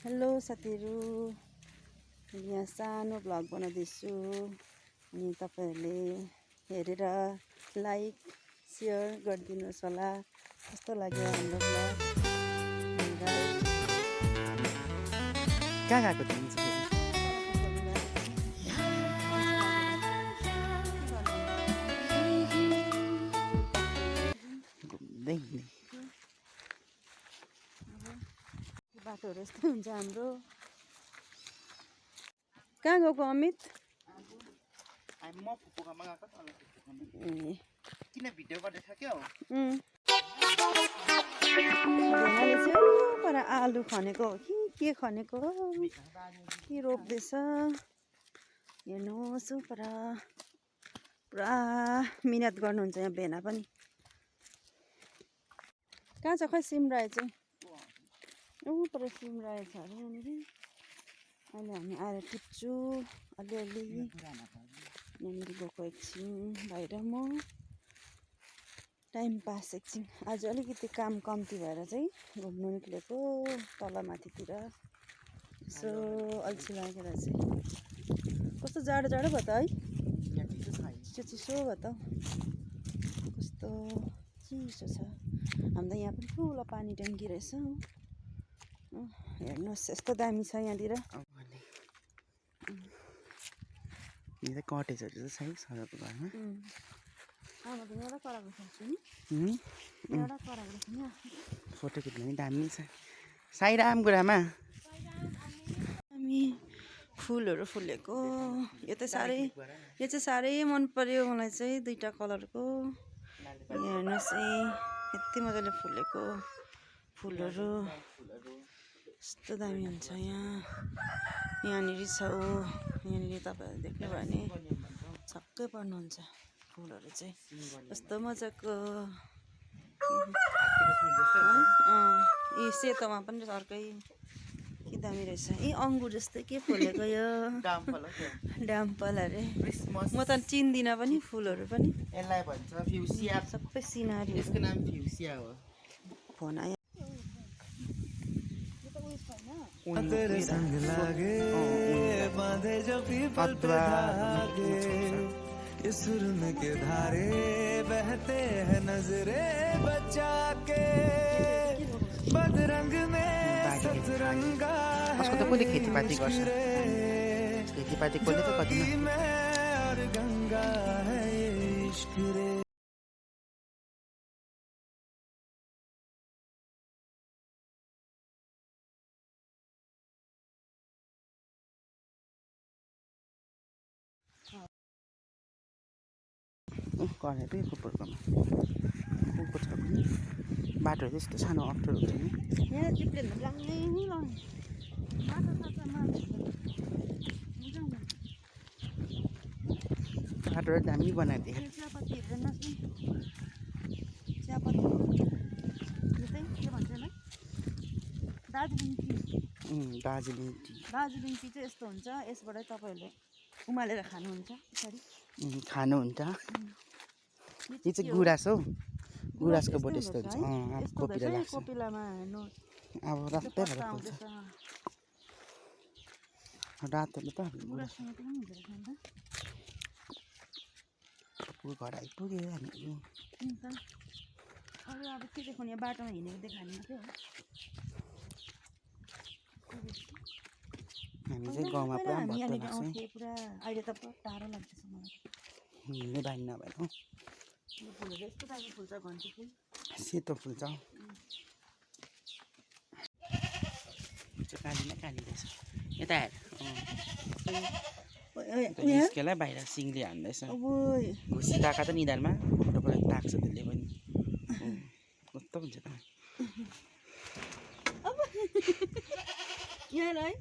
Hello साथीहरु, यहाँ सानो भ्लग बनाउँदैछु अनि तपाईहरुले हेरेर लाइक शेयर गरिदिनुहोस् होला। कस्तो लाग्यो हाम्रो भ्लग कहाँ गएको थियौ बाटोहरु यस्तो हुन्छ हाम्रो। कहाँ गएको अमित? म फुपूकोमा गएको किन भिडियो गर्दैछ क्या भेनाले चाहिँ पर आलु खनेको हो कि के खनेको हो के रोप्दैछ हेर्नुहोस् पर पुरा मिहिनेत गर्नुहुन्छ यहाँ भेना पनि। कहाँ छ खै सिमरायो चाहिँ पर सिमरायो छ अरे यहाँनिर। अहिले हामी आएर टिप्छु अलिअलि। यहाँनिर गएको एकछिन बाहिर म टाइम पास एकछिन। आज अलिकति काम कम्ती भएर चाहिँ घुम्नु निक्लेको तल माथितिर यसो अल्छी लागेर चाहिँ। कस्तो जाडो जाडो भयो त है, चिसो चिसो भयो त। कस्तो चिसो छ। हाम्रो यहाँ पनि ठुलो पानी ट्याङ्की रहेछ। हेर्नुहोस् यस्तो दामी छ यहाँनिर। कटेजहरू चाहिँ छ है सडकको घरमा। फोटो खिच्नु पनि दामी छ। साईराम गुरामा हामी फुलहरू फुलेको यो चाहिँ साह्रै मन पर्यो मलाई चाहिँ। दुईटा कलरको हेर्नुहोस् है यति मजाले फुलेको फुलहरू यस्तो दामी हुन्छ यहाँ। यहाँनिर छ यहाँनिर तपाईँहरू देख्नुभयो भने छक्कै पर्नुहुन्छ। फुलहरू चाहिँ कस्तो मजाको यी सेतोमा पनि अर्कै के दामी रहेछ। यी अङ्गुर जस्तै के फुलेको यो डाम्पल अरे। म त चिन्दिनँ पनि फुलहरू पनि। यसलाई भन्छ फ्युसिया। सबै सिनारी। यसको नाम फ्युसिया हो। फोन आयो। तेरे संग लागे बांधे जो पीपल पे धागे, इस सुरन के धारे बहते हैं नजरे बचा के। बदरंग में सतरंगा कसले खेतीपाती गर्छ। खेतीपाती कसले त कतिमा और गंगा है इश्क रे। गर्ने पनि फुपूकोमा फुपूको छ पनि। बाटोहरू चाहिँ यस्तो सानो अप्ठ्यारो हुन्छ नि। यहाँ चिप्लेन लाग्नै बाटोहरू दामी बनाएको थिएँ। चियापत्ती हेर्नुहोस् नि। चियापत्ती यो चाहिँ के भन्छ होला Darjeeling T. Darjeeling T. Darjeeling T चाहिँ यस्तो हुन्छ, यसबाट तपाईँहरूले उमालेर खानुहुन्छ यसरी खानुहुन्छ। यो चाहिँ गुराँस हौ। गुराँसको बोट यस्तो हुन्छ। अब कोपिला लाग्छ। कोपिलामा हेर्नु अब रातै भएर फुल्छ। रातोले त गुराँससँग पनि हुँदो रहेछ नि त। घर आइपुग्यो हामीहरू। अरू अब के देखाउने यहाँ बाटोमा हिँडेको देखाउने मात्रै हो। हामी चाहिँ गाउँमा पुरा हामी भत्ता यहाँनिर लाग्छ। आउँथेँ पुरा। अहिले त पुरा टाढो लाग्दैछ मलाई। हिँड्ने बानी नभएर हौ। यो फुलहरू यस्तो टाइपको फुल्छ घन्टी फुल। सेतो फुल्छ। काली नै काली रहेछ। यता हेर निस्केलाई बाहिर सिङले हान्दैछ। घुसी काका त निधारमा फोटो टाक्छ त्यसले पनि। कस्तो हुन्छ त यहाँ है